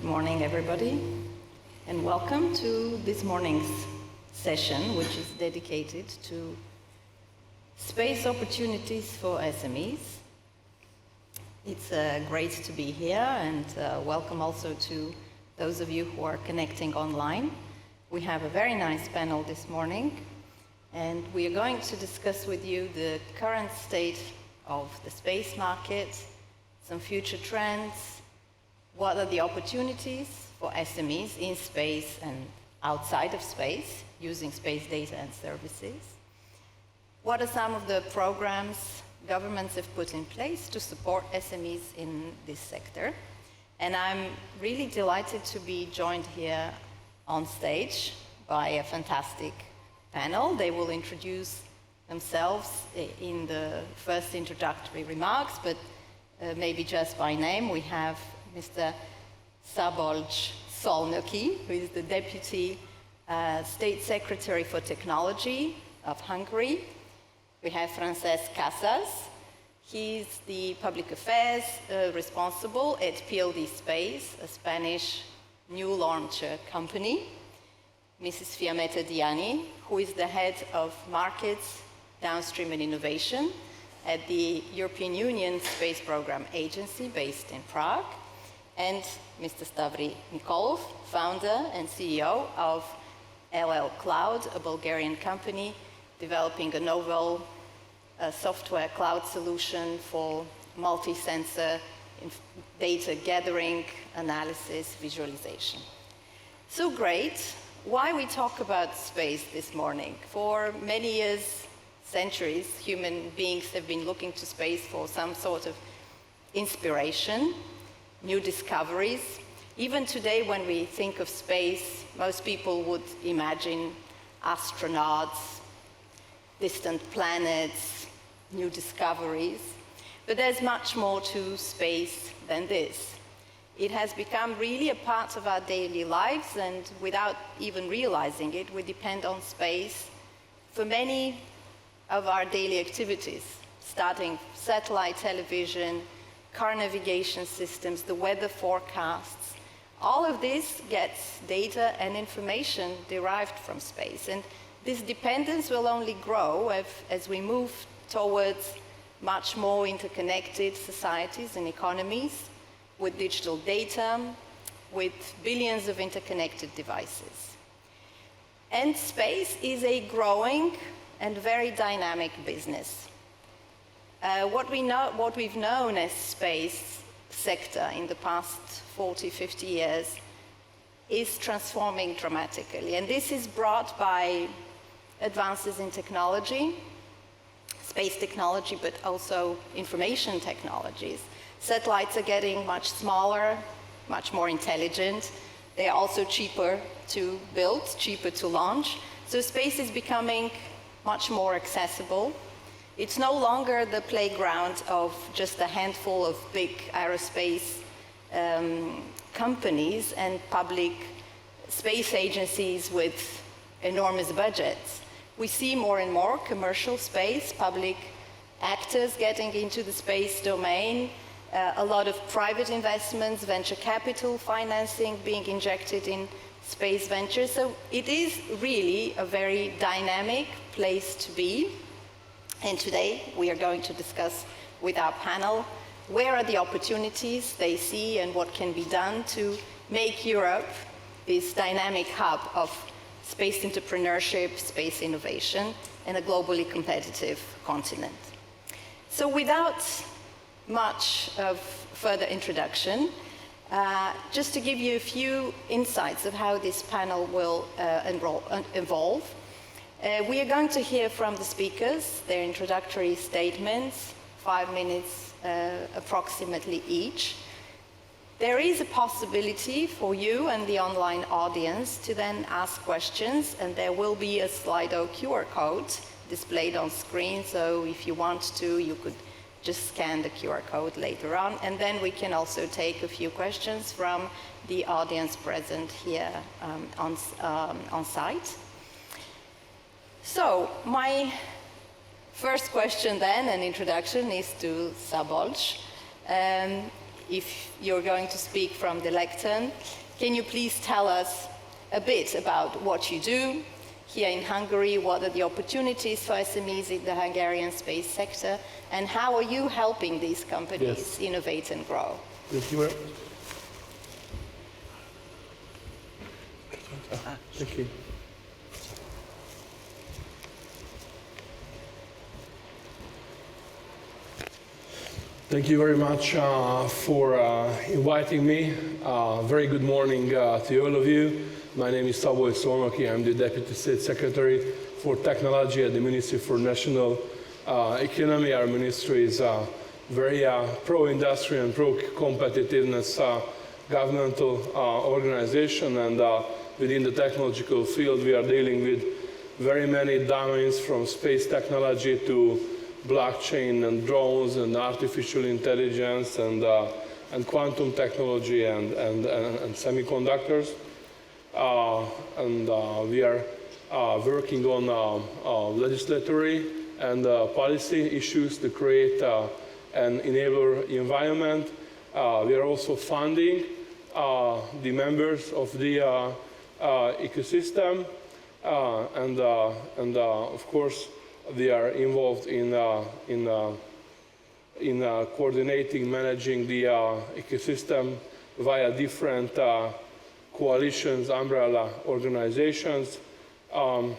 Good morning, everybody, and welcome to this morning's session, which is dedicated to space opportunities for SMEs. It's great to be here, and welcome also to those of you who are connecting online. We have a very nice panel this morning, and we are going to discuss with you the current state of the space market, some future trends, what are the opportunities for SMEs in space and outside of space, using space data and services. What are some of the programs governments have put in place to support SMEs in this sector? And I'm really delighted to be joined here on stage by a fantastic panel. They will introduce themselves in the first introductory remarks, but maybe just by name. We have Mr. Szabolcs Szolnoki, who is the Deputy State Secretary for Technology of Hungary. We have Francesc Casas. He's the Public Affairs responsible at PLD Space, a Spanish new launcher company. Mrs. Fiammetta Diani, who is the Head of Markets, Downstream and Innovation at the European Union Space Program Agency based in Prague. And Mr. Stavri Nikolov, founder and CEO of LL Cloud, a Bulgarian company developing a novel software cloud solution for multi-sensor data gathering, analysis, visualization. So great. Why we talk about space this morning? For many years, centuries, human beings have been looking to space for some sort of inspiration, new discoveries. Even today, when we think of space, most people would imagine astronauts, distant planets, new discoveries. But there's much more to space than this. It has become really a part of our daily lives, and without even realizing it, we depend on space for many of our daily activities, starting satellite television, car navigation systems, the weather forecasts. All of this gets data and information derived from space. And this dependence will only grow as we move towards much more interconnected societies and economies with digital data, with billions of interconnected devices. And space is a growing and very dynamic business. What we've known as space sector in the past 40, 50 years is transforming dramatically. And this is brought by advances in technology, space technology, but also information technologies. Satellites are getting much smaller, much more intelligent. They are also cheaper to build, cheaper to launch. So space is becoming much more accessible. It's no longer the playground of just a handful of big aerospace companies and public space agencies with enormous budgets. We see more and more commercial space, public actors getting into the space domain, a lot of private investments, venture capital financing being injected in space ventures. So it is really a very dynamic place to be. And today we are going to discuss with our panel where are the opportunities they see and what can be done to make Europe this dynamic hub of space entrepreneurship, space innovation, and a globally competitive continent. So without much of further introduction, just to give you a few insights of how this panel will evolve. We are going to hear from the speakers, their introductory statements, 5 minutes approximately each. There is a possibility for you and the online audience to then ask questions, and there will be a Slido QR code displayed on screen, so if you want to, you could just scan the QR code later on, and then we can also take a few questions from the audience present here on site. So my first question then, an introduction, is to Szabolcs. if you're going to speak from the lectern, can you please tell us a bit about what you do here in Hungary, what are the opportunities for SMEs in the Hungarian space sector, and how are you helping these companies innovate and grow? Thank you. Thank you. Thank you very much for inviting me. Very good morning to all of you. My name is Szabolcs Szolnoki. I'm the Deputy State Secretary for Technology at the Ministry for National Economy. Our ministry is very pro-industry and pro-competitiveness governmental organization, and within the technological field we are dealing with very many domains, from space technology to blockchain and drones and artificial intelligence and quantum technology and semiconductors. We are working on legislatory and policy issues to create an enabler environment. We are also funding the members of the ecosystem, and of course we are involved in coordinating, managing the ecosystem via different coalitions, umbrella organizations. When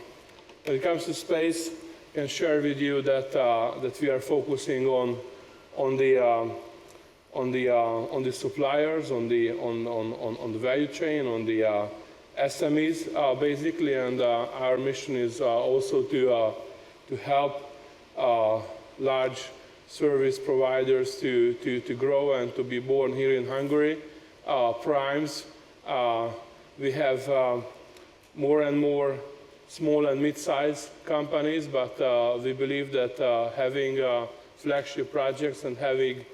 it comes to space, I can share with you that we are focusing on the suppliers, on the value chain, on the SMEs basically, and our mission is also to help large service providers to grow and to be born here in Hungary. Primes, we have more and more small and mid-sized companies, but we believe that having flagship projects and having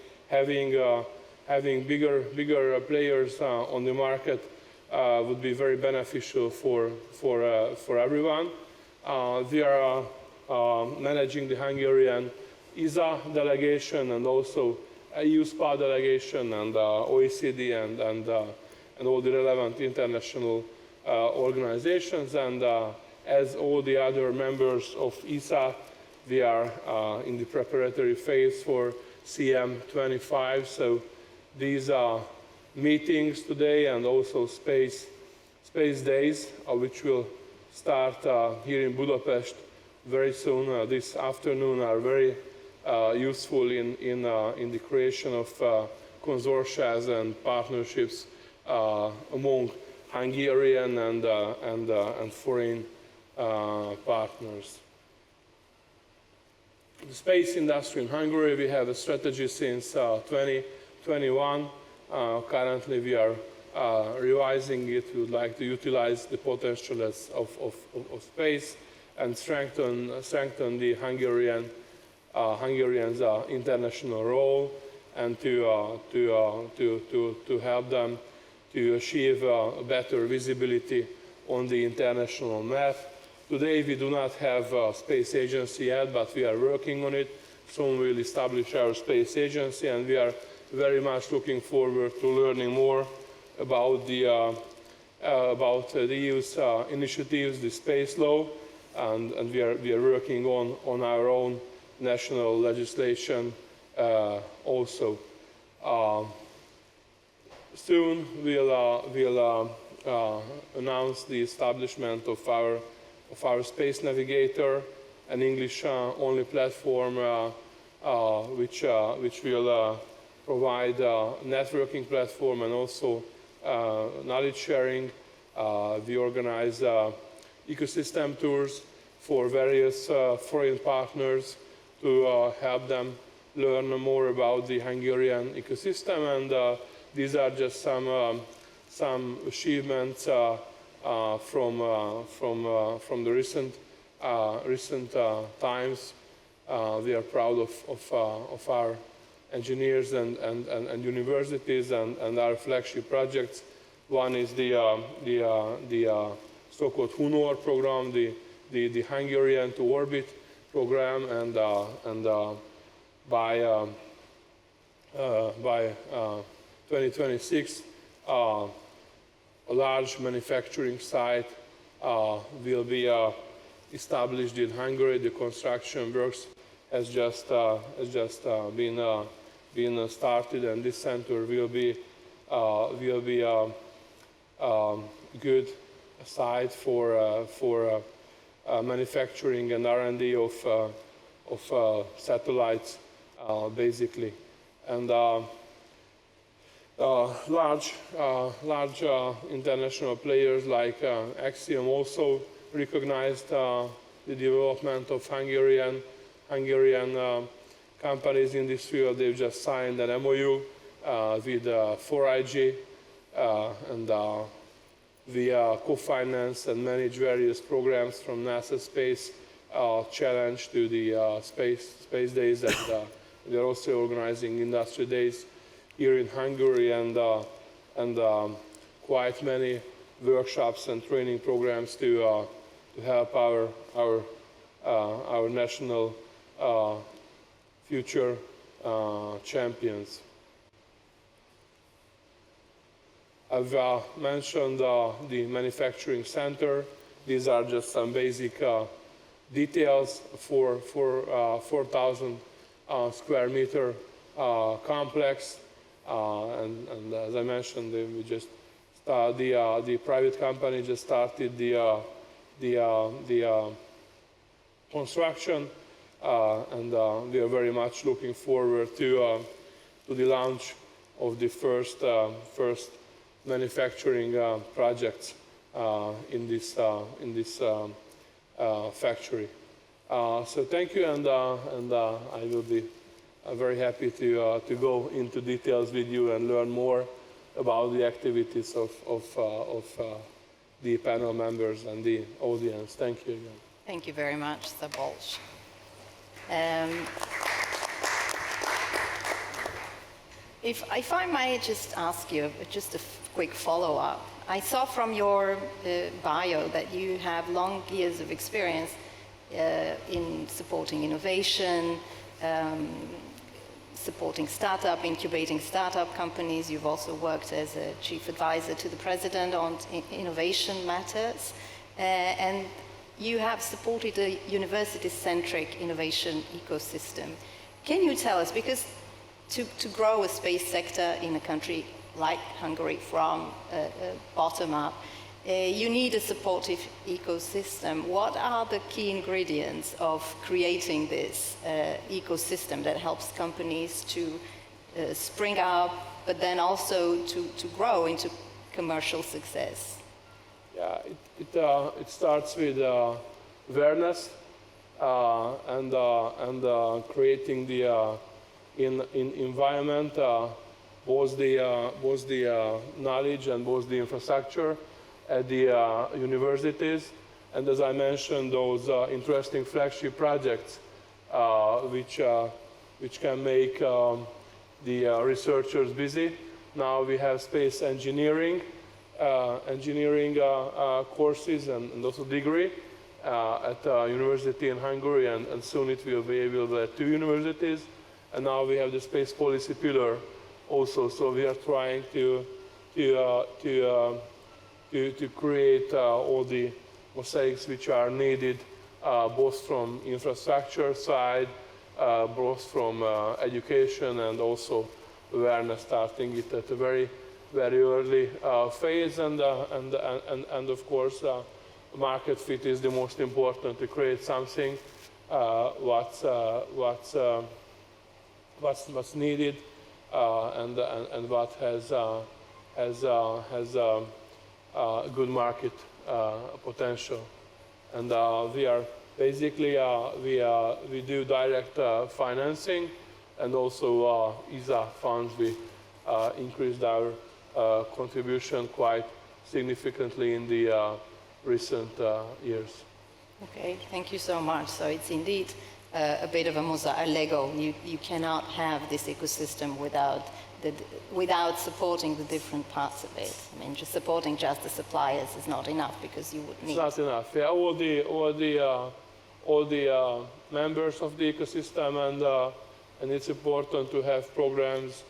bigger players on the market would be very beneficial for everyone. We are managing the Hungarian ESA delegation and also EU SPA delegation and OECD and all the relevant international organizations. And as all the other members of ESA, we are in the preparatory phase for CM25. So these meetings today and also space days, which will start here in Budapest very soon this afternoon, are very useful in the creation of consortia and partnerships among Hungarian and foreign partners. The space industry in Hungary, we have a strategy since 2021. Currently we are revising it. We would like to utilize the potential of space and strengthen the Hungarians' international role, and to help them to achieve better visibility on the international map. Today we do not have a space agency yet, but we are working on it. Soon we will establish our space agency, and we are very much looking forward to learning more about the EU's initiatives, the space law, and we are working on our own national legislation also. Soon we'll announce the establishment of our Space Navigator, an English-only platform which will provide a networking platform and also knowledge sharing. We organize ecosystem tours for various foreign partners to help them learn more about the Hungarian ecosystem, and these are just some achievements from the recent times. We are proud of our engineers and universities and our flagship projects. One is the so-called HUNOR program, the Hungarian to Orbit program, and by 2026, a large manufacturing site will be established in Hungary. The construction works has just been started, and this center will be good site for manufacturing and R&D of satellites, basically. And large international players like Axiom also recognized the development of Hungarian companies in this field. They've just signed an MOU with 4IG, and we co-finance and manage various programs from NASA Space Challenge to the Space Days, and we are also organizing industry days here in Hungary, and quite many workshops and training programs to help our national future champions. I've mentioned the manufacturing center. These are just some basic details for 4,000 square meter complex. And as I mentioned, the private company just started the construction, and we are very much looking forward to the launch of the first manufacturing projects in this factory. So thank you, and I will be very happy to go into details with you and learn more about the activities of the panel members and the audience. Thank you again. Thank you very much, Szabolcs. If I might just ask you just a quick follow-up. I saw from your bio that you have long years of experience in supporting innovation, supporting startup, incubating startup companies. You've also worked as a chief advisor to the president on innovation matters. And you have supported a university-centric innovation ecosystem. Can you tell us, because to grow a space sector in a country like Hungary from bottom up, you need a supportive ecosystem. What are the key ingredients of creating this ecosystem that helps companies to spring up, but then also to grow into commercial success? Yeah, it starts with awareness and creating the environment, both the knowledge and both the infrastructure at the universities, and as I mentioned, those interesting flagship projects which can make the researchers busy. Now we have space engineering courses and also degree at university in Hungary, and soon it will be available at 2 universities. And now we have the space policy pillar also. So we are trying to create all the mosaics which are needed, both from infrastructure side, both from education and also awareness, starting it at a very early phase, and of course market fit is the most important, to create something what's needed and what has good market potential. And we are basically we do direct financing, and also ESA funds. We increased our contribution quite significantly in the recent years. Okay, thank you so much. So it's indeed a bit of a mosaic, a Lego. You cannot have this ecosystem without supporting the different parts of it. I mean, just supporting just the suppliers is not enough, because you would need. It's not enough. Yeah, all the members of the ecosystem, and it's important to have programs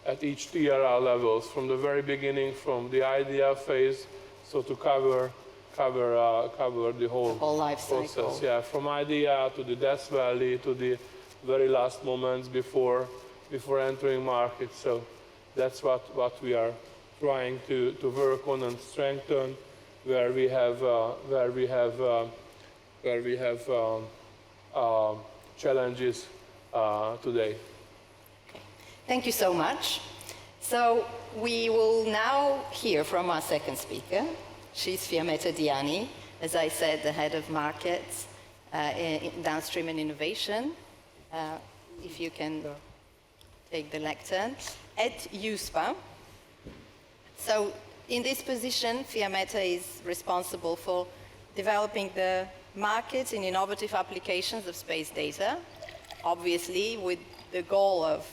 at each TRL levels, from the very beginning, from the idea phase, so to cover the whole life process. cycle. Yeah, from idea to the death valley to the very last moments before entering market. So that's what we are trying to work on and strengthen, where we have challenges today. Thank you so much. So we will now hear from our second speaker. She's Fiammetta Diani, as I said, the head of markets, in downstream and innovation. If you can take the lectern, at USPA. So in this position, Fiammetta is responsible for developing the markets in innovative applications of space data, obviously with the goal of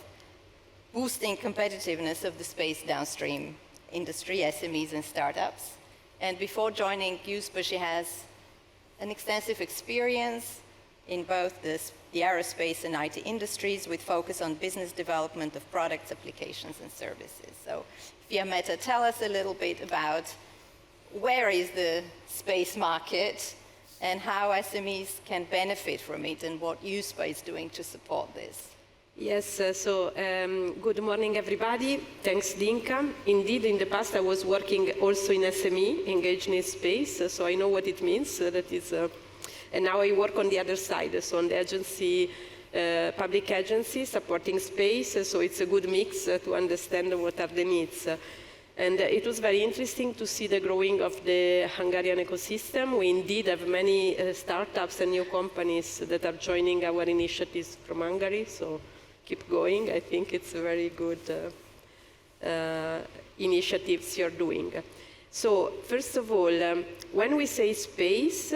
boosting competitiveness of the space downstream industry, SMEs and startups. And before joining USPA, she has an extensive experience in both the aerospace and IT industries with focus on business development of products, applications, and services. So Fiammetta, tell us a little bit about where is the space market and how SMEs can benefit from it and what USPA is doing to support this. Yes, good morning, everybody. Thanks, Dinka. Indeed, in the past, I was working also in SME, engaged in space, so I know what it means. And now I work on the other side, so on the agency, public agency, supporting space, so it's a good mix to understand what are the needs. And it was very interesting to see the growing of the Hungarian ecosystem. We indeed have many startups and new companies that are joining our initiatives from Hungary, so keep going. I think it's a very good initiatives you're doing. So first of all, when we say space,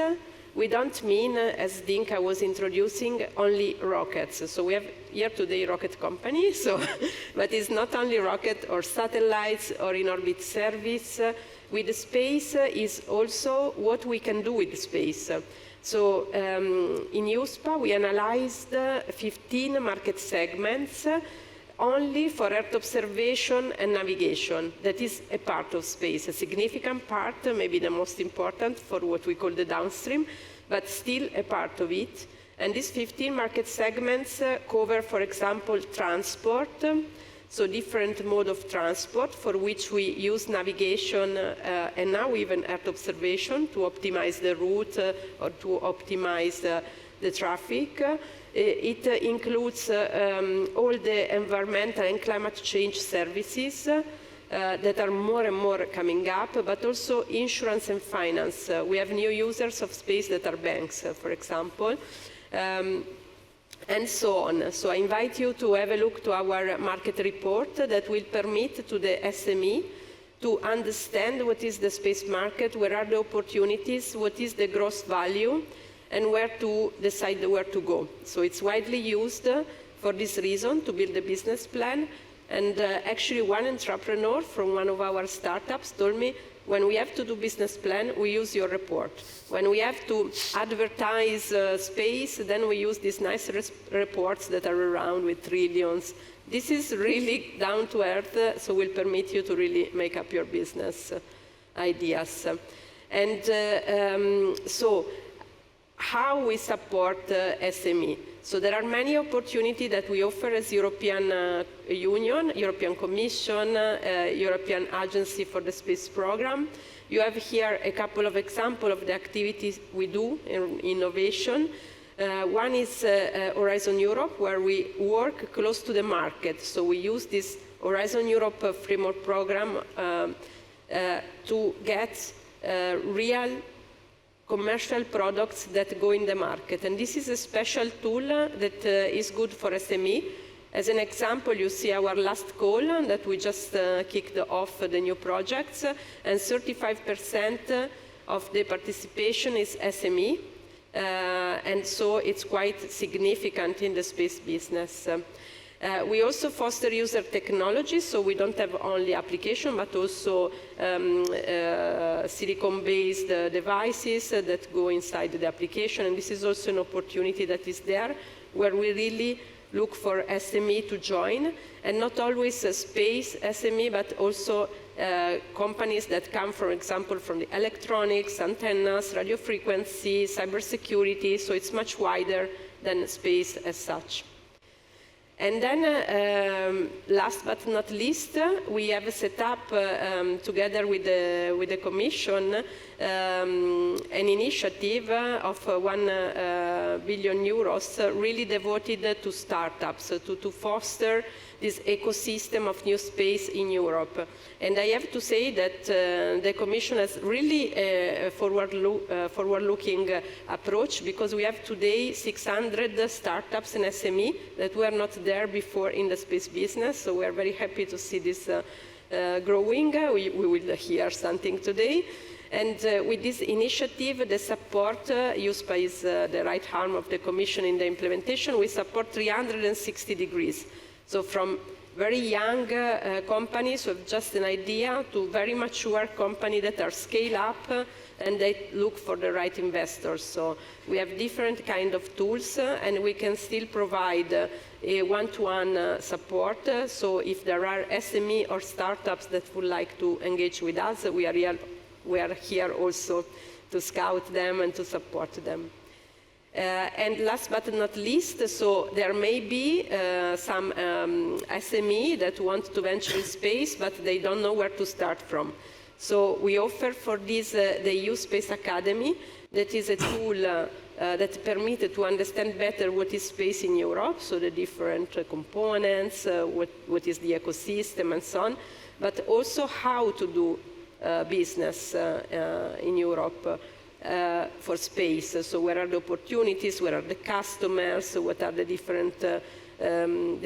we don't mean, as Dinka was introducing, only rockets. So we have here today rocket company, so, but it's not only rocket or satellites or in-orbit service. With space is also what we can do with space. So in USPA, we analyzed 15 market segments only for Earth observation and navigation. That is a part of space, a significant part, maybe the most important for what we call the downstream, but still a part of it. And these 15 market segments cover, for example, transport, so different mode of transport for which we use navigation and now even Earth observation to optimize the route or to optimize the traffic. It includes all the environmental and climate change services that are more and more coming up, but also insurance and finance. We have new users of space that are banks, for example, and so on. So I invite you to have a look to our market report that will permit to the SME to understand what is the space market, where are the opportunities, what is the gross value, and where to decide where to go. So it's widely used for this reason, to build a business plan. And actually one entrepreneur from one of our startups told me, when we have to do business plan, we use your report. When we have to advertise space, then we use these nice reports that are around with trillions. This is really down to earth, so will permit you to really make up your business ideas. And so how we support SME? So there are many opportunities that we offer as European Union, European Commission, European Agency for the Space Program. You have here a couple of examples of the activities we do in innovation. One is Horizon Europe, where we work close to the market. So we use this Horizon Europe framework program to get real commercial products that go in the market. And this is a special tool that is good for SME. As an example, you see our last call that we just kicked off the new projects, and 35% of the participation is SME, and so it's quite significant in the space business. We also foster user technology, so we don't have only application, but also silicon-based devices that go inside the application, and this is also an opportunity that is there, where we really look for SME to join, and not always a space SME, but also companies that come, for example, from the electronics, antennas, radio frequency, cybersecurity, so it's much wider than space as such. And then, last but not least, we have set up, together with the Commission, an initiative of 1 billion euros really devoted to startups, to foster this ecosystem of new space in Europe. And I have to say that the Commission has really a forward-looking approach, because we have today 600 startups and SME that were not there before in the space business, so we are very happy to see this growing. We will hear something today. And with this initiative, the support used by the right arm of the Commission in the implementation, we support 360 degrees. So from very young companies who have just an idea to very mature companies that are scale up and they look for the right investors. So we have different kind of tools and we can still provide a one-to-one support. So if there are SME or startups that would like to engage with us, we are here also to scout them and to support them. And last but not least, so there may be some SME that want to venture in space, but they don't know where to start from. So we offer for this the EU Space Academy, that is a tool that permits to understand better what is space in Europe, so the different components, what is the ecosystem and so on, but also how to do business in Europe. For space, so where are the opportunities, where are the customers, what are the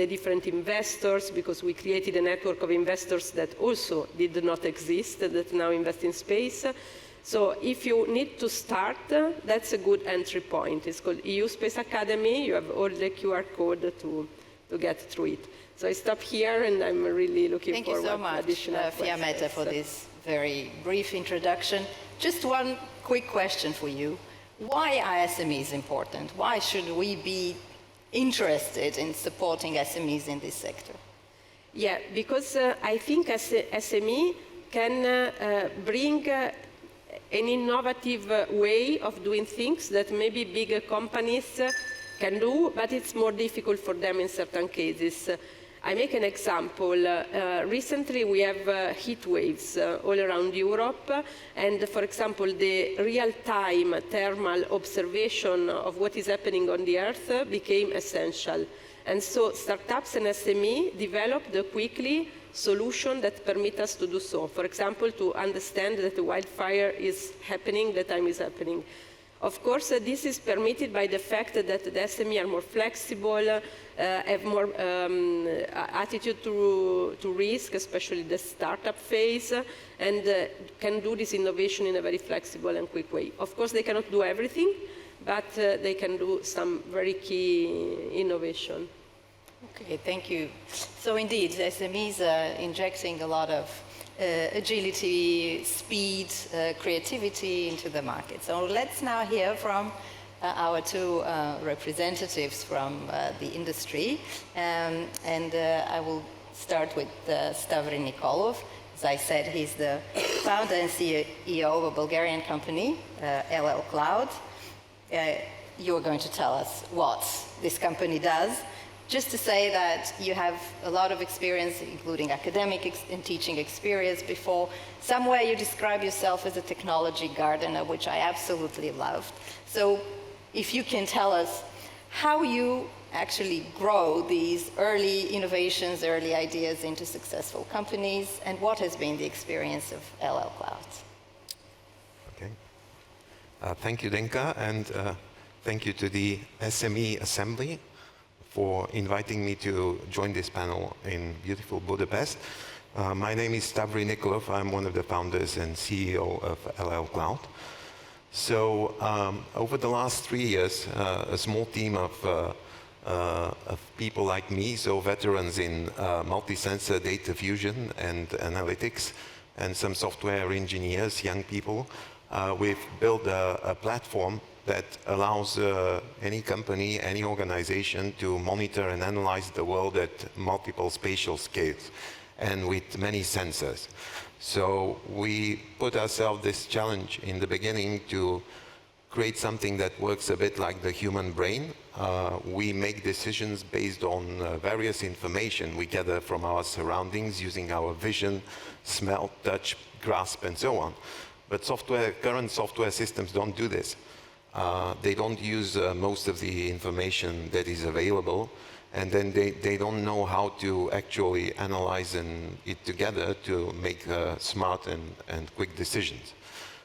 different investors, because we created a network of investors that also did not exist, that now invest in space. So if you need to start, that's a good entry point. It's called EU Space Academy. You have all the QR code to get through it. So I stop here, and I'm really looking forward to additional questions. Thank you so much, Fiammetta, for this very brief introduction. Just one quick question for you. Why are SMEs important? Why should we be interested in supporting SMEs in this sector? Yeah, because I think SME can bring an innovative way of doing things that maybe bigger companies can do, but it's more difficult for them in certain cases. I make an example. Recently we have heat waves all around Europe, and for example the real-time thermal observation of what is happening on the Earth became essential. And so startups and SME developed quickly solutions that permit us to do so. For example, to understand that the wildfire is happening, the time is happening. Of course, this is permitted by the fact that the SME are more flexible, have more attitude to risk, especially the startup phase, and can do this innovation in a very flexible and quick way. Of course, they cannot do everything, but they can do some very key innovation. Okay, thank you. So indeed, SMEs are injecting a lot of agility, speed, creativity into the market. So let's now hear from our two representatives from the industry. And I will start with Stavry Nikolov. As I said, he's the founder and CEO of a Bulgarian company, LL Cloud. You're going to tell us what this company does. Just to say that you have a lot of experience, including academic and teaching experience before. Somewhere you describe yourself as a technology gardener, which I absolutely loved. So if you can tell us how you actually grow these early innovations, early ideas into successful companies, and what has been the experience of LL Cloud? Okay. Thank you, Denka, and thank you to the SME Assembly for inviting me to join this panel in beautiful Budapest. My name is Stavry Nikolov. I'm one of the founders and CEO of LL Cloud. So over the last 3 years, a small team of people like me, so veterans in multi-sensor data fusion and analytics, and some software engineers, young people, we've built a platform that allows any company, any organization to monitor and analyze the world at multiple spatial scales and with many sensors. So we put ourselves this challenge in the beginning to create something that works a bit like the human brain. We make decisions based on various information we gather from our surroundings using our vision, smell, touch, grasp, and so on. But current software systems don't do this. They don't use most of the information that is available, and then they don't know how to actually analyze it together to make smart and quick decisions.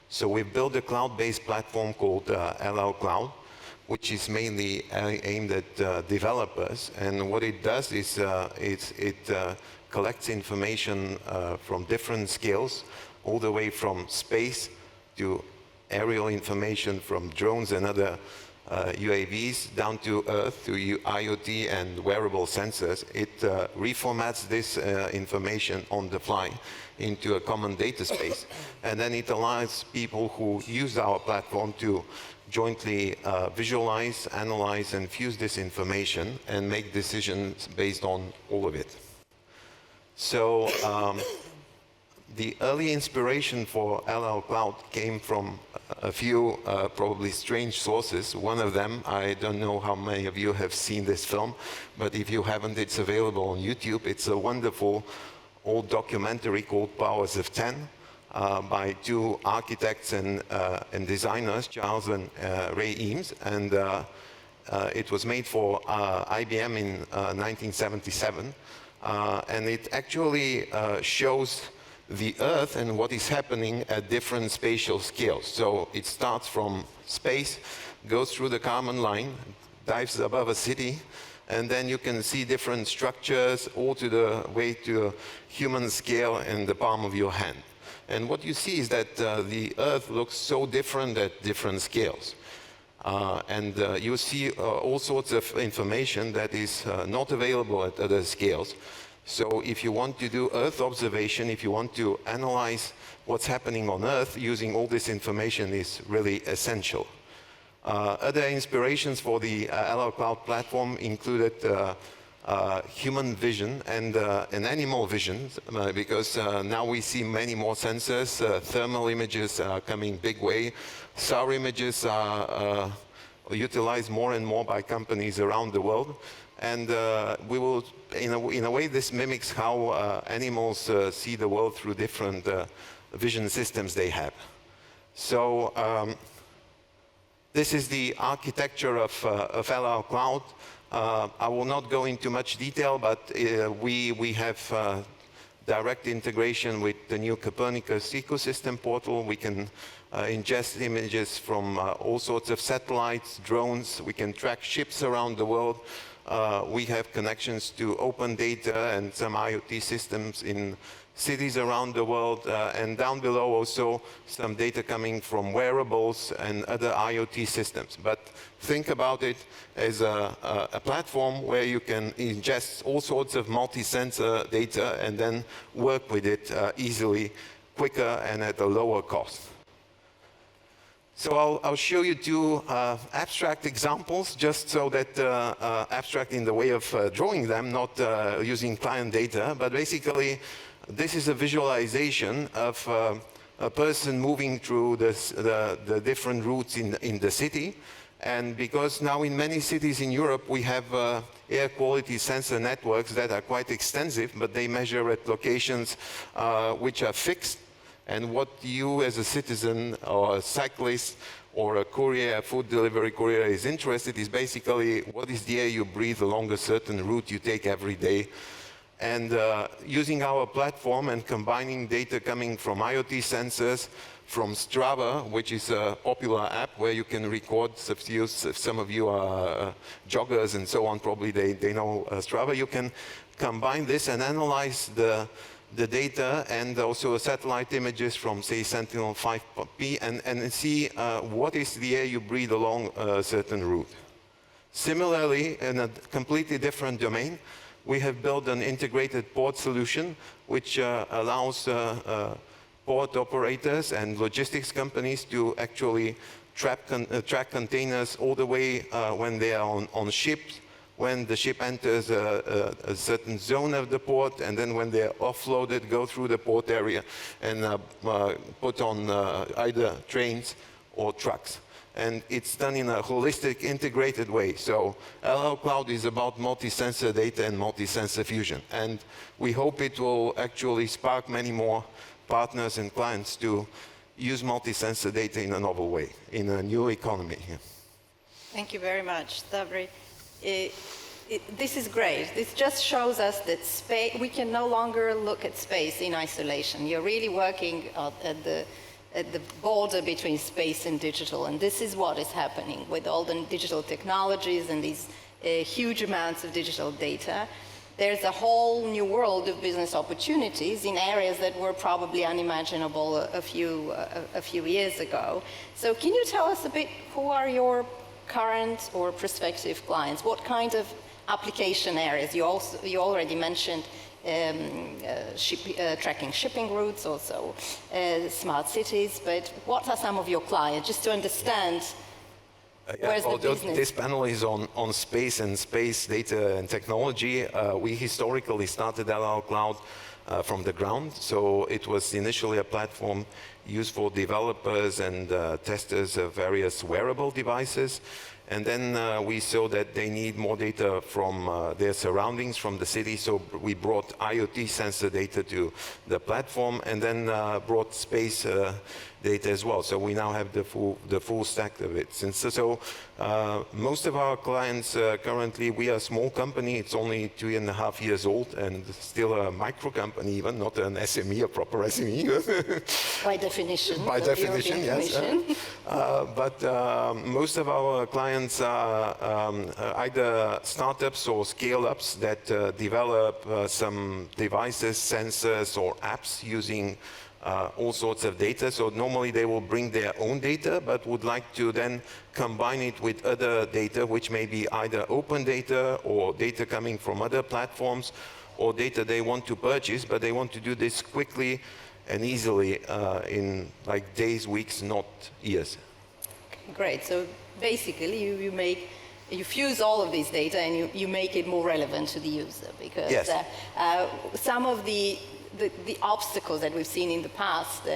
So we've built a cloud-based platform called LL Cloud, which is mainly aimed at developers. And what it does is it collects information from different scales, all the way from space to aerial information from drones and other UAVs down to Earth, to IoT and wearable sensors. It reformats this information on the fly into a common data space. And then it allows people who use our platform to jointly visualize, analyze, and fuse this information and make decisions based on all of it. So the early inspiration for LL Cloud came from a few probably strange sources. One of them, I don't know how many of you have seen this film, but if you haven't, it's available on YouTube. It's a wonderful old documentary called Powers of 10 by two architects and designers, Charles and Ray Eames. And it was made for IBM in 1977. And it actually shows the Earth and what is happening at different spatial scales. So it starts from space, goes through the Kármán line, dives above a city, and then you can see different structures all to the way to a human scale in the palm of your hand. And what you see is that the Earth looks so different at different scales. And you see all sorts of information that is not available at other scales. So if you want to do Earth observation, if you want to analyze what's happening on Earth, using all this information is really essential. Other inspirations for the LL Cloud platform included human vision and animal vision, because now we see many more sensors. Thermal images are coming big way. SAR images are utilized more and more by companies around the world. And we will, in a way, this mimics how animals see the world through different vision systems they have. So this is the architecture of LL Cloud. I will not go into much detail, but we have direct integration with the new Copernicus ecosystem portal. We can ingest images from all sorts of satellites, drones. We can track ships around the world. We have connections to open data and some IoT systems in cities around the world, and down below also some data coming from wearables and other IoT systems. But think about it as a platform where you can ingest all sorts of multi-sensor data and then work with it easily, quicker, and at a lower cost. So I'll show you two abstract examples, just so that abstract in the way of drawing them, not using client data, but basically this is a visualization of a person moving through the different routes in the city. And because now in many cities in Europe we have air quality sensor networks that are quite extensive, but they measure at locations which are fixed. And what you as a citizen or a cyclist or a courier, a food delivery courier is interested is basically what is the air you breathe along a certain route you take every day. And using our platform and combining data coming from IoT sensors, from Strava, which is a popular app where you can record, if some of you are joggers and so on, probably they know Strava. You can combine this and analyze the data and also satellite images from, say, Sentinel-5P and see what is the air you breathe along a certain route. Similarly, in a completely different domain, we have built an integrated port solution which allows port operators and logistics companies to actually track containers all the way when they are on ships, when the ship enters a certain zone of the port, and then when they're offloaded, go through the port area and put on either trains or trucks. And it's done in a holistic, integrated way. So LL Cloud is about multi-sensor data and multi-sensor fusion. And we hope it will actually spark many more partners and clients to use multi-sensor data in a novel way, in a new economy. Thank you very much, Stavri. This is great. This just shows us that we can no longer look at space in isolation. You're really working at the border between space and digital, and this is what is happening with all the digital technologies and these huge amounts of digital data. There's a whole new world of business opportunities in areas that were probably unimaginable a few years ago. So can you tell us a bit, who are your current or prospective clients? What kind of application areas? You already mentioned tracking shipping routes, also smart cities, but what are some of your clients, just to understand where's the business? This panel is on space and space data and technology. We historically started LL Cloud from the ground, so it was initially a platform used for developers and testers of various wearable devices. And then we saw that they need more data from their surroundings, from the city, so we brought IoT sensor data to the platform, and then brought space data as well. So we now have the full stack of it. So most of our clients currently, we are a small company. It's only 2.5 years old, and still a micro company even, not an SME, a proper SME. By definition. By definition, yes. But most of our clients are either startups or scale-ups that develop some devices, sensors, or apps using all sorts of data. So normally they will bring their own data, but would like to then combine it with other data, which may be either open data or data coming from other platforms, or data they want to purchase, but they want to do this quickly and easily in like days, weeks, not years. Great. So basically you fuse all of these data and you make it more relevant to the user, because yes. Some of the obstacles that we've seen in the past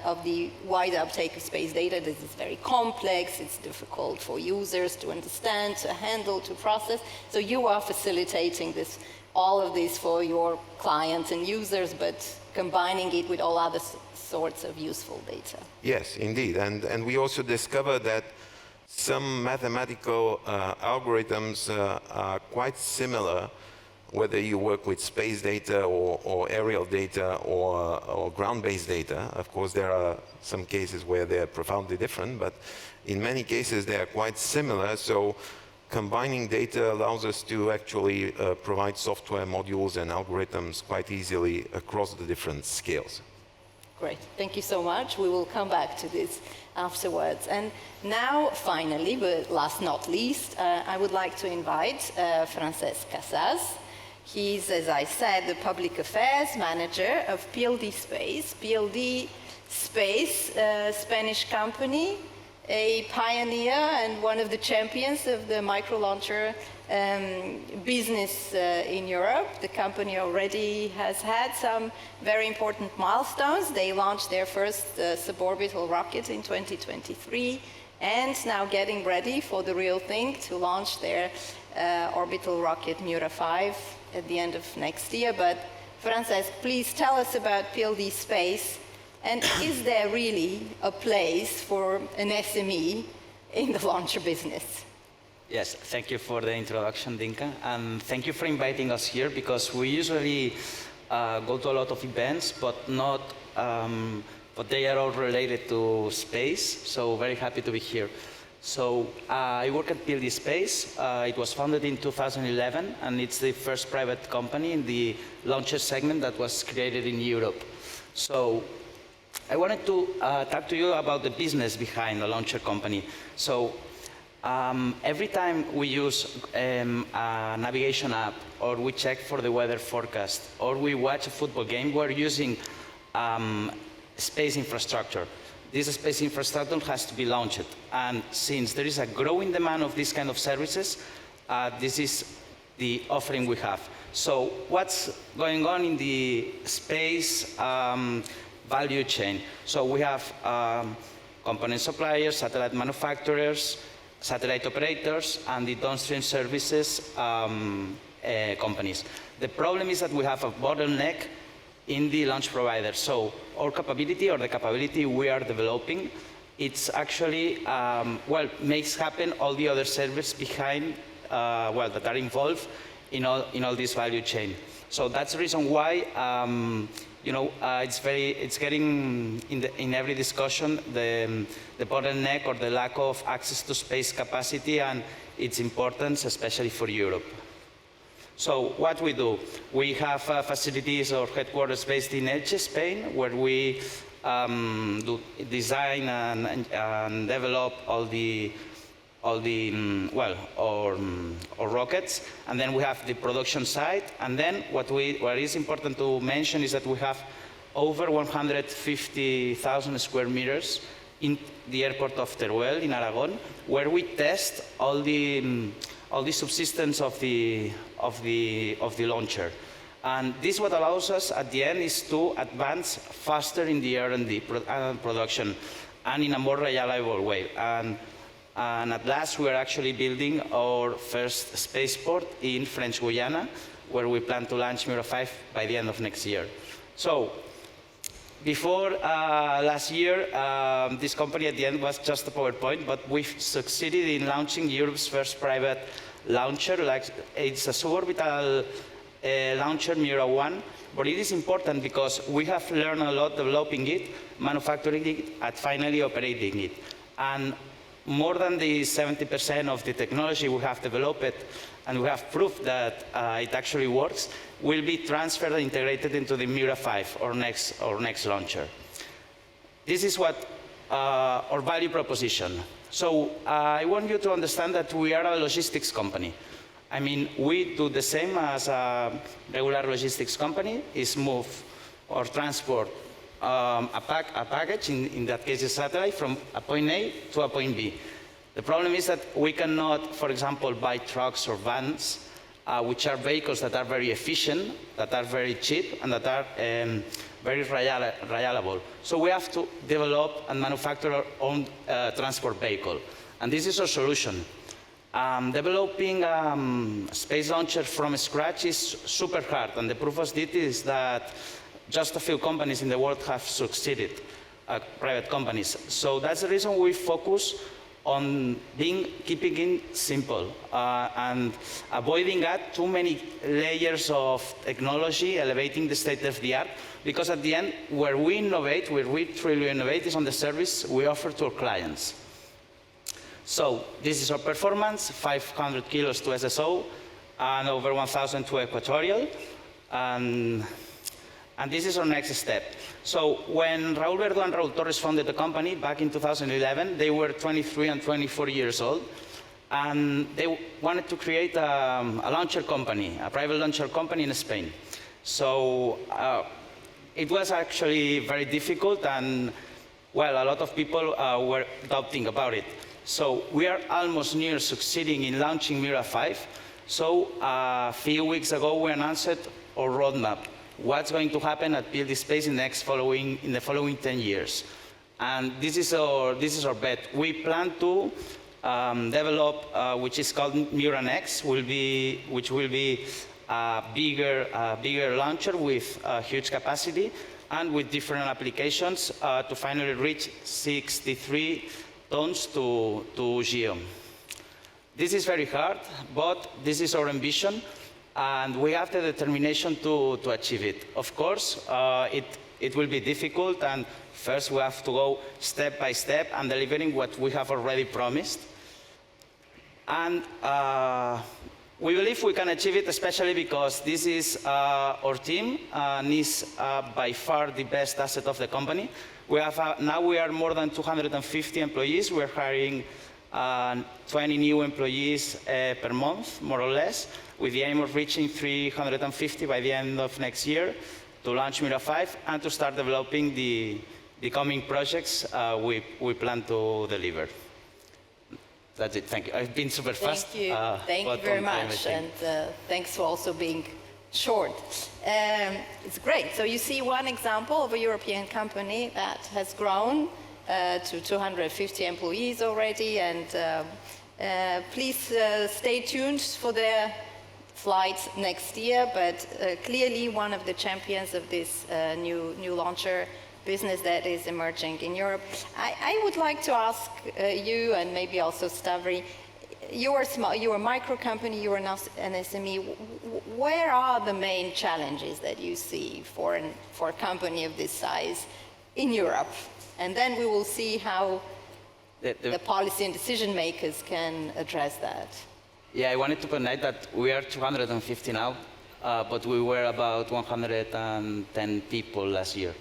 of the wide uptake of space data, this is very complex, it's difficult for users to understand, to handle, to process. So you are facilitating all of this for your clients and users, but combining it with all other sorts of useful data. Yes, indeed. And we also discovered that some mathematical algorithms are quite similar, whether you work with space data or aerial data or ground-based data. Of course, there are some cases where they're profoundly different, but in many cases they are quite similar. So combining data allows us to actually provide software modules and algorithms quite easily across the different scales. Great, thank you so much. We will come back to this afterwards. And now, finally, but last not least, I would like to invite Francesc Casas. He's, as I said, the Public Affairs Manager of PLD Space. PLD Space, Spanish company, a pioneer and one of the champions of the micro-launcher business in Europe. The company already has had some very important milestones. They launched their first suborbital rocket in 2023, and now getting ready for the real thing to launch their orbital rocket Mura 5 at the end of next year. But Francesc, please tell us about PLD Space, and is there really a place for an SME in the launcher business? Yes, thank you for the introduction, Dinka, and thank you for inviting us here, because we usually go to a lot of events, but they are all related to space, so very happy to be here. So I work at PLD Space. It was founded in 2011, and it's the first private company in the launcher segment that was created in Europe. So I wanted to talk to you about the business behind a launcher company. So every time we use a navigation app, or we check for the weather forecast, or we watch a football game, we're using space infrastructure. this space infrastructure has to be launched. And since there is a growing demand of this kind of services, this is the offering we have. So what's going on in the space value chain? So we have component suppliers, satellite manufacturers, satellite operators, and the downstream services companies. The problem is that we have a bottleneck in the launch provider. So our capability, or the capability we are developing, it's actually, makes happen all the other services behind, that are involved in all this value chain. So that's the reason why, it's getting in every discussion the bottleneck or the lack of access to space capacity and its importance, especially for Europe. So what we do, we have facilities or headquarters based in Elche, Spain, where we do design and develop all the rockets, and then we have the production site, and then what is important to mention is that we have over 150,000 square meters in the airport of Teruel in Aragon, where we test all the subsystems of the launcher. And this what allows us at the end is to advance faster in the R&D production and in a more reliable way. And at last, we are actually building our first spaceport in French Guiana, where we plan to launch Mira 5 by the end of next year. So, before last year, this company at the end was just a PowerPoint, but we've succeeded in launching Europe's first private launcher. It's a suborbital launcher, Mira 1, but it is important because we have learned a lot developing it, manufacturing it, and finally operating it. And more than the 70% of the technology we have developed and we have proved that it actually works will be transferred and integrated into the Mira 5, our next launcher. This is what our value proposition. So I want you to understand that we are a logistics company. I mean, we do the same as a regular logistics company, is move or transport a package, in that case a satellite, from a point A to a point B. The problem is that we cannot, for example, buy trucks or vans, which are vehicles that are very efficient, that are very cheap, and that are very reliable. So we have to develop and manufacture our own transport vehicle. And this is our solution. Developing a space launcher from scratch is super hard, and the proof of it is that just a few companies in the world have succeeded, private companies. So that's the reason we focus on keeping it simple and avoiding too many layers of technology, elevating the state of the art, because at the end, where we innovate, where we truly innovate, is on the service we offer to our clients. So this is our performance, 500 kilos to SSO and over 1,000 to equatorial. And this is our next step. So when Raúl Verdú and Raúl Torres founded the company back in 2011, they were 23 and 24 years old. And they wanted to create a launcher company, a private launcher company in Spain. So it was actually very difficult, and well, a lot of people were doubting about it. So we are almost near succeeding in launching Mira 5. So a few weeks ago, we announced our roadmap. What's going to happen at PLD Space in the following 10 years. And this is our bet. We plan to develop, which is called Mira Next, which will be a bigger launcher with huge capacity and with different applications to finally reach 63 tons to GEO. This is very hard, but this is our ambition, and we have the determination to achieve it. Of course, it will be difficult, and first we have to go step by step and delivering what we have already promised. And we believe we can achieve it, especially because this is our team, and is by far the best asset of the company. Now we are more than 250 employees. We're hiring 20 new employees per month, more or less, with the aim of reaching 350 by the end of next year to launch Mira 5 and to start developing the the coming projects we plan to deliver. That's it. Thank you. I've been super fast. Thank you. Thank you very much. And thanks for also being short. It's great. So you see one example of a European company that has grown to 250 employees already. And please stay tuned for their flights next year. But clearly one of the champions of this new launcher business that is emerging in Europe. I would like to ask you, and maybe also Stavri, you're a micro company, you're an SME. Where are the main challenges that you see for a company of this size in Europe? And then we will see how the policy and decision makers can address that. Yeah, I wanted to point out that we are 250 now, but we were about 110 people last year.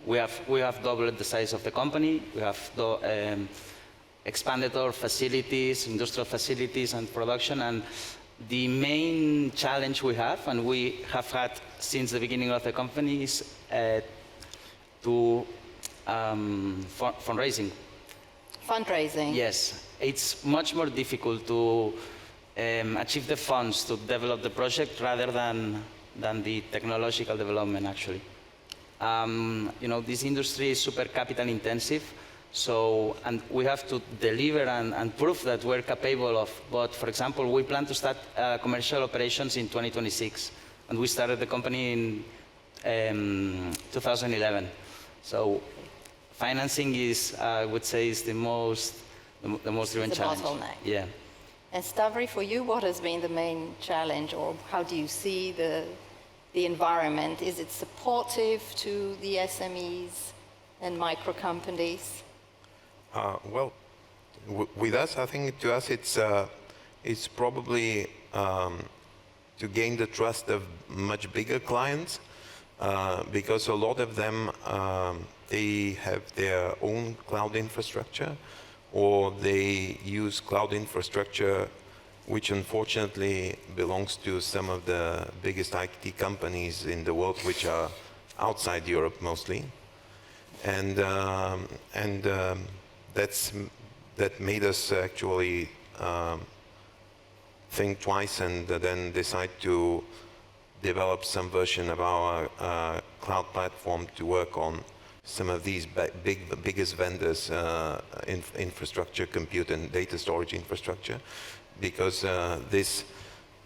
We have doubled the size of the company. We have expanded our facilities, industrial facilities and production. And the main challenge we have, and we have had since the beginning of the company, is fundraising. Fundraising? Yes. It's much more difficult to achieve the funds to develop the project rather than the technological development, actually. This industry is super capital intensive, and we have to deliver and prove that we're capable of. But for example, we plan to start commercial operations in 2026, and we started the company in 2011. So financing is, I would say, is the most driven challenge. Bottleneck. Yeah. And Stavri, for you, what has been the main challenge, or how do you see the environment? Is it supportive to the SMEs and micro companies? Well, with us, I think to us it's probably to gain the trust of much bigger clients, because a lot of them they have their own cloud infrastructure, or they use cloud infrastructure which unfortunately belongs to some of the biggest IT companies in the world, which are outside Europe mostly. And that made us actually think twice and then decide to develop some version of our cloud platform to work on some of these biggest vendors, infrastructure, compute and data storage infrastructure, because this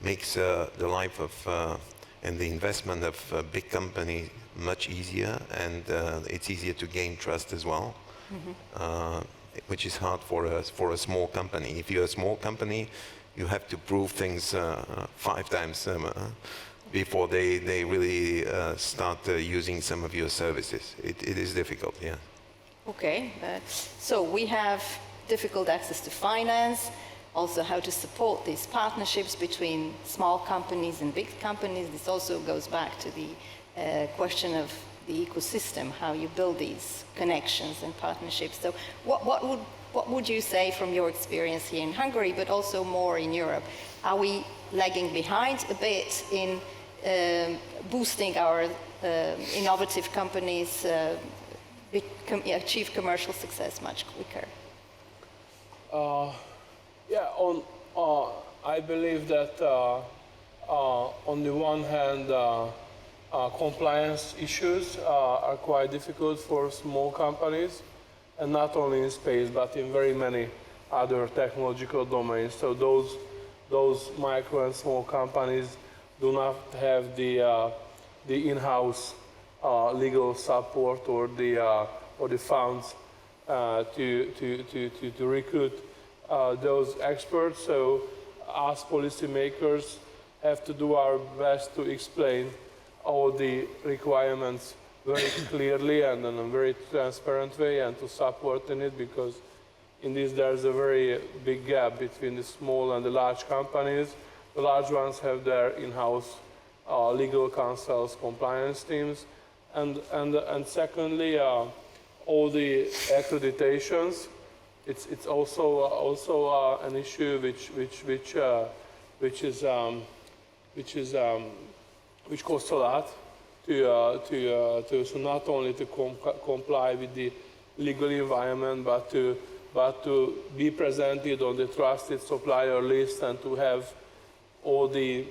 makes the life of and the investment of a big company much easier, and it's easier to gain trust as well, which is hard for a small company. If you're a small company, you have to prove things 5 times before they really start using some of your services. It is difficult, yeah. Okay, so we have difficult access to finance, also how to support these partnerships between small companies and big companies. This also goes back to the question of the ecosystem, how you build these connections and partnerships. So what would you say from your experience here in Hungary, but also more in Europe? Are we lagging behind a bit in boosting our innovative companies, achieve commercial success much quicker? I believe that on the one hand, compliance issues are quite difficult for small companies, and not only in space, but in very many other technological domains. So those micro and small companies do not have the in-house legal support or the funds to recruit those experts. So us policymakers have to do our best to explain all the requirements very clearly and in a very transparent way, and to support in it, because in this there's a very big gap between the small and the large companies. The large ones have their in-house legal counsels, compliance teams, and secondly, all the accreditations. It's also an issue which costs a lot so not only to comply with the legal environment, but to be presented on the trusted supplier list and to have all the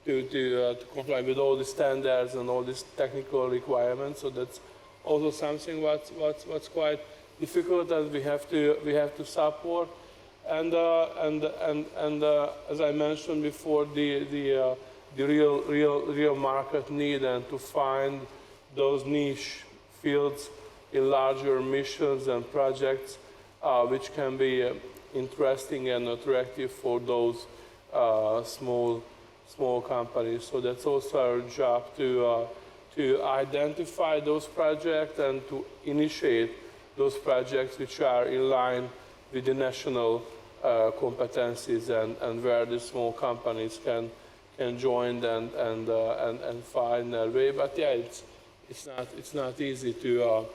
to comply with all the standards and all these technical requirements. So that's also something what's quite difficult that we have to support. And as I mentioned before, the real market need and to find those niche fields in larger missions and projects which can be interesting and attractive for those small companies. So that's also our job to identify those projects and to initiate those projects which are in line with the national competencies and where the small companies can join and find their way. But yeah, it's not easy to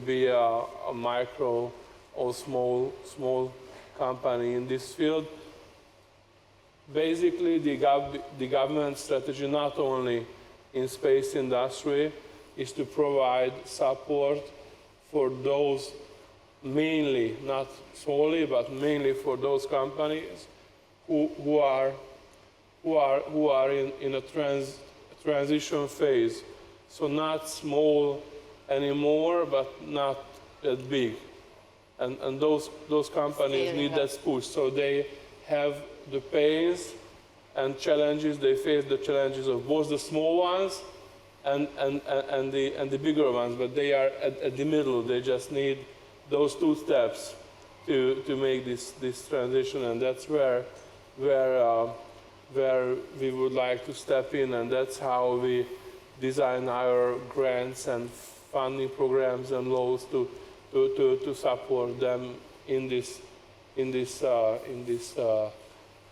be a micro or small company in this field. Basically, the government strategy, not only in space industry, is to provide support for those mainly, not solely, but mainly for those companies who are in a transition phase. So not small anymore, but not that big. And those companies need that push. So they have the pains and challenges. They face the challenges of both the small ones and the bigger ones, but they are at the middle. They just need those two steps to make this transition, and that's where we would like to step in, and that's how we design our grants and funding programs and laws to support them in this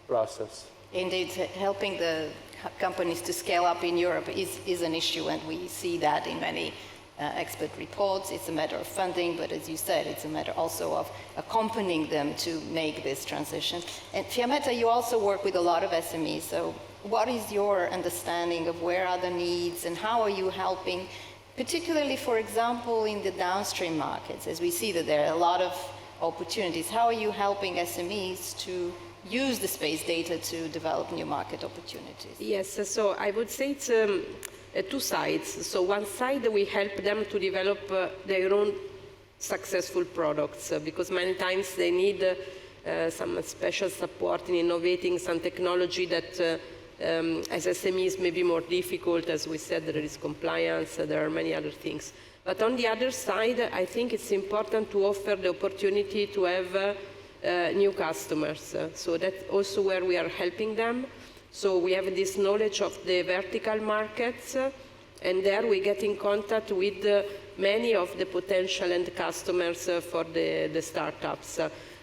process. Indeed, helping the companies to scale up in Europe is an issue, and we see that in many expert reports. It's a matter of funding, but as you said, it's a matter also of accompanying them to make this transition. And Fiammetta, you also work with a lot of SMEs, so what is your understanding of where are the needs and how are you helping, particularly, for example, in the downstream markets, as we see that there are a lot of opportunities. How are you helping SMEs to use the space data to develop new market opportunities? Yes, so I would say it's two sides. So one side, we help them to develop their own successful products because many times they need some special support in innovating some technology that as SMEs may be more difficult. As we said, there is compliance, there are many other things. But on the other side, I think it's important to offer the opportunity to have new customers. So that's also where we are helping them. So we have this knowledge of the vertical markets, and there we get in contact with many of the potential end customers for the startups.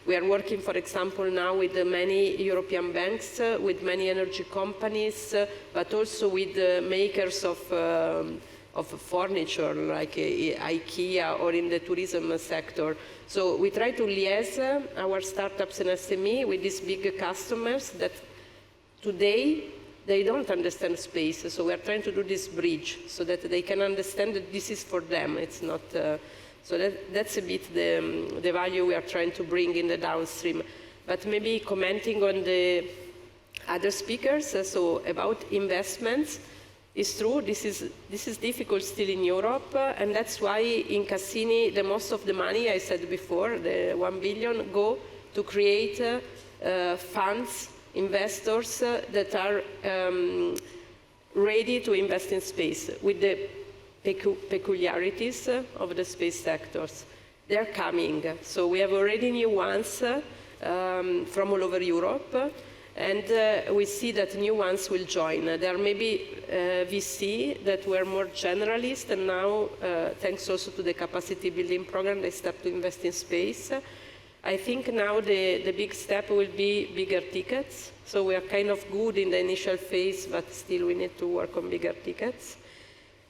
We are working, for example, now with many European banks, with many energy companies, but also with makers of furniture like IKEA or in the tourism sector. So we try to liaise our startups and SME with these big customers that today they don't understand space. So we are trying to do this bridge so that they can understand that this is for them. It's not. So that's a bit the value we are trying to bring in the downstream. But maybe commenting on the other speakers, so about investments. It's true, this is difficult still in Europe, and that's why in Cassini, the most of the money, I said before, the 1 billion, go to create funds, investors that are ready to invest in space with the peculiarities of the space sectors. They're coming. So we have already new ones from all over Europe. And we see that new ones will join. There may be VC that were more generalist, and now, thanks also to the capacity building program, they start to invest in space. I think now the big step will be bigger tickets. So we are kind of good in the initial phase, but still we need to work on bigger tickets.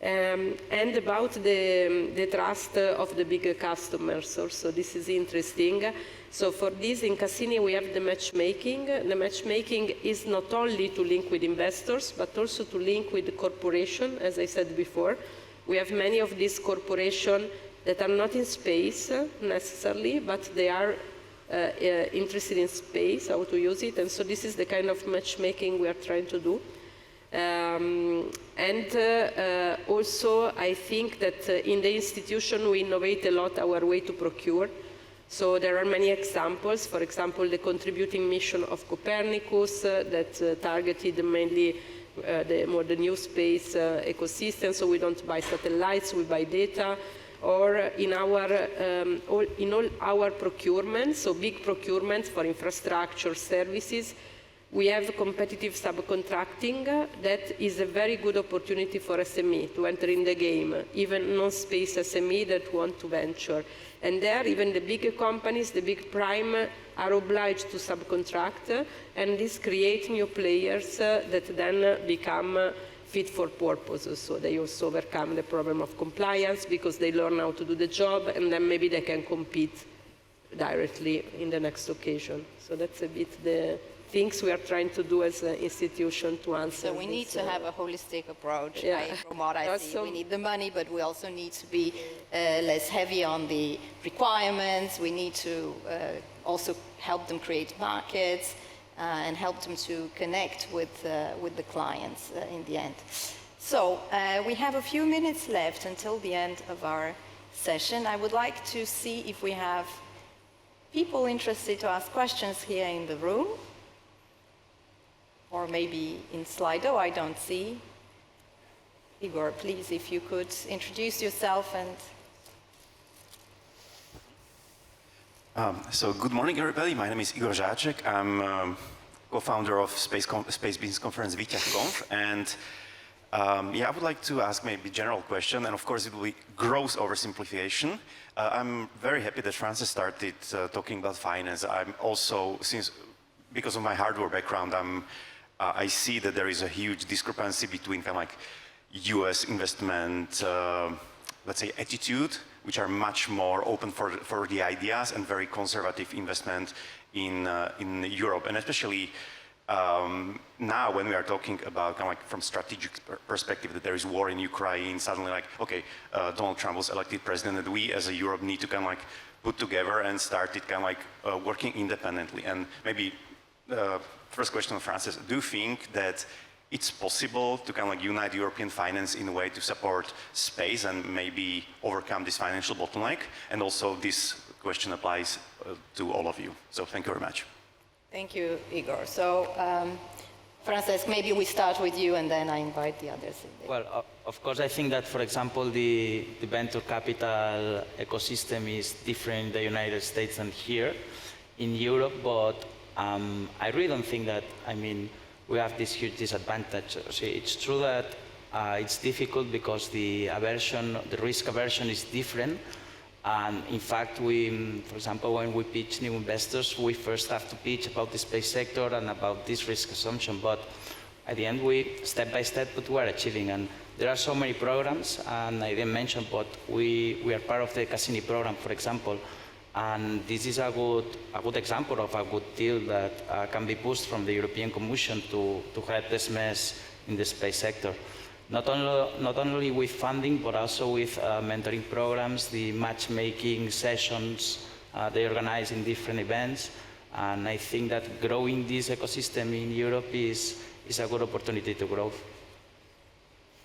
And about the trust of the bigger customers also, this is interesting. So for this, in Cassini, we have the matchmaking. The matchmaking is not only to link with investors, but also to link with the corporation, as I said before. We have many of these corporations that are not in space necessarily, but they are interested in space, how to use it. And so this is the kind of matchmaking we are trying to do. Also, I think that in the institution we innovate a lot our way to procure. So there are many examples. For example, the contributing mission of Copernicus that targeted mainly the new space ecosystem. So we don't buy satellites, we buy data. Or in all our procurements, so big procurements for infrastructure services, we have competitive subcontracting. That is a very good opportunity for SME to enter in the game, even non-space SME that want to venture. And there, even the big companies, the big prime, are obliged to subcontract, and this creates new players that then become fit for purpose. So they also overcome the problem of compliance because they learn how to do the job, and then maybe they can compete directly in the next occasion. So that's a bit the things we are trying to do as an institution to answer. So we need to have a holistic approach. Yeah. From what I see, we need the money, but we also need to be less heavy on the requirements. We need to also help them create markets and help them to connect with the clients in the end. So we have a few minutes left until the end of our session. I would like to see if we have people interested to ask questions here in the room. Or maybe in Slido, I don't see. Igor, please, if you could introduce yourself and... So good morning, everybody. My name is Igor Žáček. I'm co-founder of Space Business Conference VTech and I would like to ask maybe a general question, and of course it will be gross oversimplification. I'm very happy that Frances started talking about finance. I'm also, because of my hardware background, I see that there is a huge discrepancy between kind of like US investment, let's say, attitude, which are much more open for the ideas, and very conservative investment in Europe. And especially now when we are talking about kind of like from strategic perspective that there is war in Ukraine, suddenly like, okay, Donald Trump was elected president, and we as a Europe need to kind of like put together and start it kind of like working independently. And maybe first question, Frances, do you think that it's possible to kind of like unite European finance in a way to support space and maybe overcome this financial bottleneck? And also this question applies to all of you. So thank you very much. Thank you, Igor. So, Frances, maybe we start with you and then I invite the others. Well, of course, I think that, for example, the venture capital ecosystem is different in the United States than here in Europe, but I really don't think that, we have this huge disadvantage. See, it's true that it's difficult because the risk aversion is different. And in fact, for example, when we pitch new investors, we first have to pitch about the space sector and about this risk assumption. But at the end, step by step, what we are achieving. And there are so many programs, and I didn't mention, but we are part of the Cassini program, for example. And this is a good example of a good deal that can be pushed from the European Commission to help the SMEs in the space sector. Not only with funding, but also with mentoring programs, the matchmaking sessions they organize in different events. And I think that growing this ecosystem in Europe is a good opportunity to grow.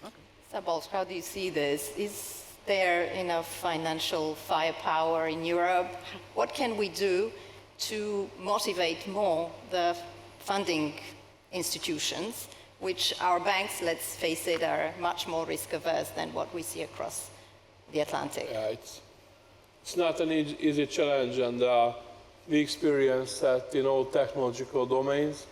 Okay. Szabolcs, how do you see this? Is there enough financial firepower in Europe? What can we do to motivate more the funding institutions, which our banks, let's face it, are much more risk averse than what we see across the Atlantic? Yeah, it's not an easy challenge, and we experience that in all technological domains.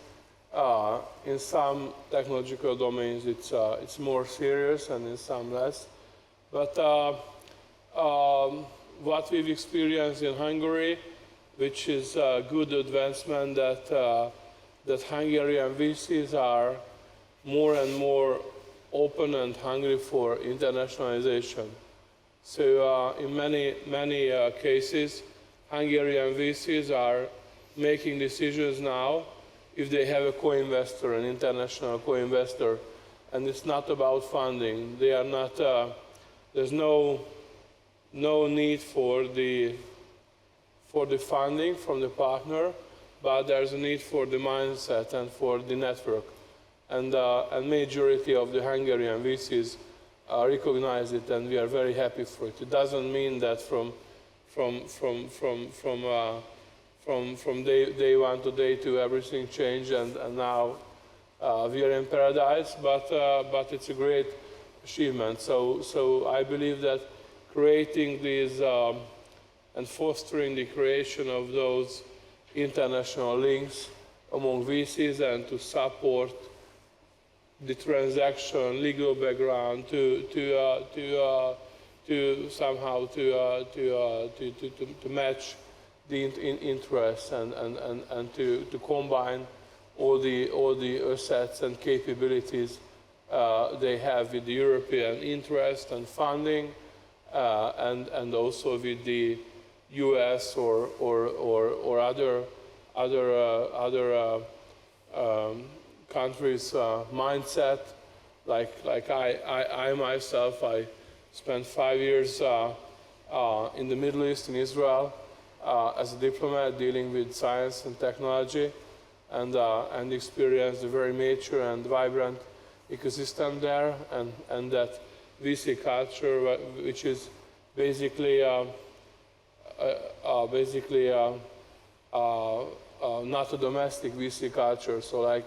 In some technological domains it's more serious, and in some less. But what we've experienced in Hungary, which is a good advancement, that Hungarian VCs are more and more open and hungry for internationalization. So in many cases, Hungarian VCs are making decisions now if they have a co-investor, an international co-investor, and it's not about funding. They are not. There's no need for the funding from the partner, but there's a need for the mindset and for the network. And majority of the Hungarian VCs recognize it, and we are very happy for it. It doesn't mean that from day one to day two everything changed and now we are in paradise, but it's a great achievement. So I believe that creating these and fostering the creation of those international links among VCs and to support the transaction, legal background, to somehow to match the interests and to combine all the assets and capabilities they have with the European interest and funding, and also with the US or other countries' mindset. Like I myself, I spent 5 years in the Middle East, in Israel, as a diplomat dealing with science and technology, and experienced a very mature and vibrant ecosystem there, and that VC culture, which is basically not a domestic VC culture. So like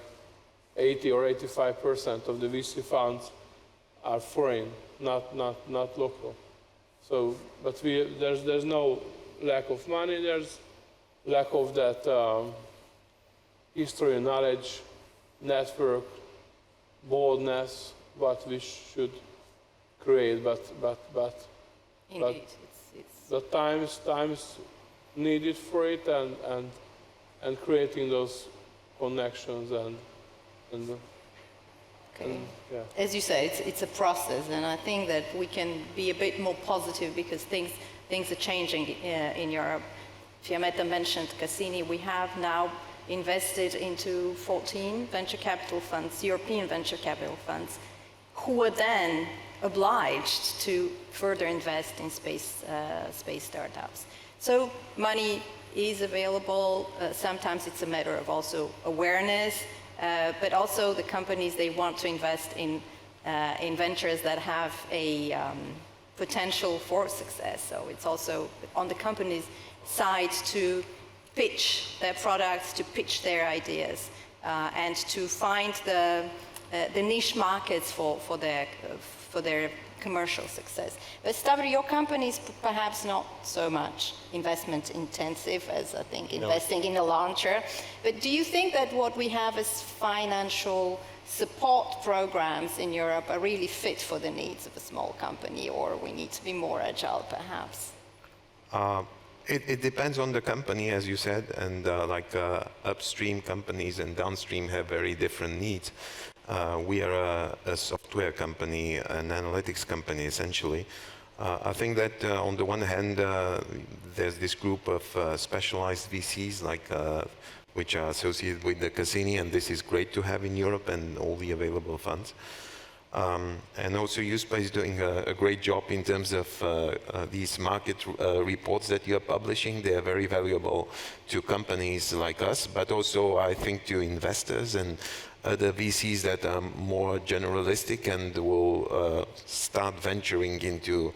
80 or 85% of the VC funds are foreign, not local. So, but there's no lack of money. There's lack of that history, knowledge, network, boldness, what we should create. But Indeed, the times needed for it, and creating those connections and yeah. As you say, it's a process, and I think that we can be a bit more positive because things are changing in Europe. Fiammetta mentioned Cassini. We have now invested into 14 venture capital funds, European venture capital funds, who are then obliged to further invest in space startups. So money is available. Sometimes it's a matter of also awareness. But also the companies, they want to invest in ventures that have a potential for success. So it's also on the company's side to pitch their products, to pitch their ideas, and to find the niche markets for their commercial success. But Stavro, your company is perhaps not so much investment intensive as I think investing in a launcher. But do you think that what we have as financial support programs in Europe are really fit for the needs of a small company, or we need to be more agile perhaps? It depends on the company, as you said, and upstream companies and downstream have very different needs. We are a software company, an analytics company, essentially. I think that on the one hand, there's this group of specialized VCs, which are associated with the Cassini, and this is great to have in Europe and all the available funds. And also USPA is doing a great job in terms of these market reports that you're publishing. They are very valuable to companies like us, but also I think to investors and other VCs that are more generalistic and will start venturing into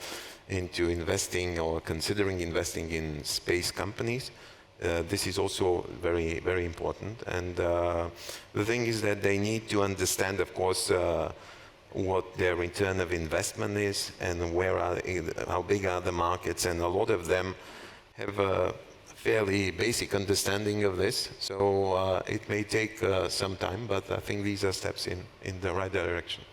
investing or considering investing in space companies. This is also very, very important. And the thing is that they need to understand, of course, what their return of investment is and how big are the markets. And a lot of them have a fairly basic understanding of this. So it may take some time, but I think these are steps in the right direction.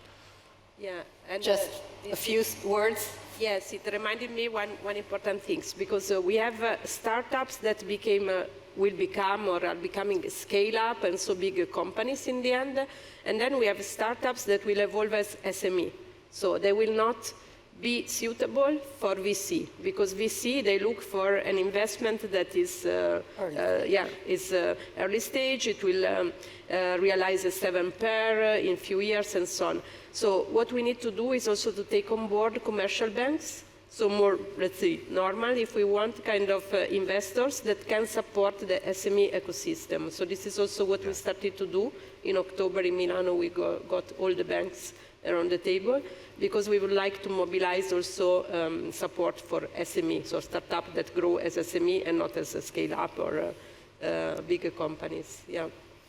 Yeah, and Just a few words. Yes, it reminded me one important thing, because we have startups that will become or are becoming scale-up and so big companies in the end. And then we have startups that will evolve as SME. So they will not be suitable for VC, because VC, they look for an investment that is early stage. It will realize a 7 pair in few years and so on. So what we need to do is also to take on board commercial banks, so more, let's say, normal, if we want, kind of investors that can support the SME ecosystem. So this is also what we started to do. In October in Milano, we got all the banks around the table, because we would like to mobilize also support for SME, so startups that grow as SME and not as a scale-up or bigger companies. Yeah,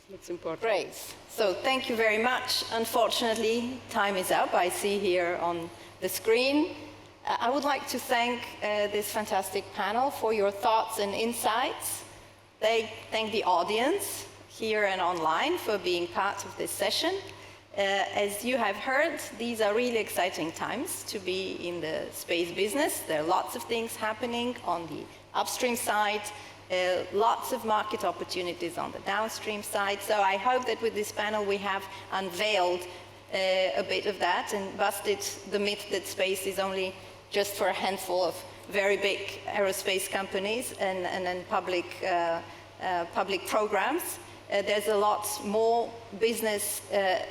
that's important. Great. So thank you very much. Unfortunately, time is up. I see here on the screen. I would like to thank this fantastic panel for your thoughts and insights. Thank the audience here and online for being part of this session. As you have heard, these are really exciting times to be in the space business. There are lots of things happening on the upstream side, lots of market opportunities on the downstream side. So I hope that with this panel we have unveiled a bit of that and busted the myth that space is only just for a handful of very big aerospace companies and public programs. There's a lot more business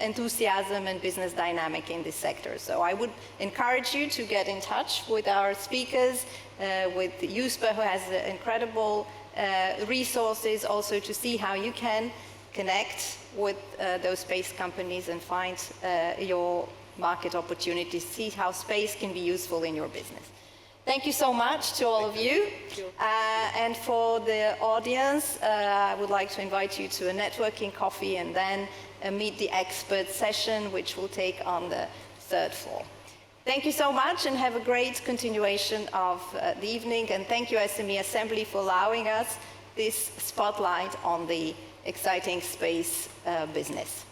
enthusiasm and business dynamic in this sector. So I would encourage you to get in touch with our speakers, with USPA, who has incredible resources, also to see how you can connect with those space companies and find your market opportunities, see how space can be useful in your business. Thank you so much to all of you. And for the audience, I would like to invite you to a networking coffee and then a Meet the Expert session, which will take on the 3rd floor. Thank you so much and have a great continuation of the evening. And thank you, SME Assembly, for allowing us this spotlight on the exciting space business.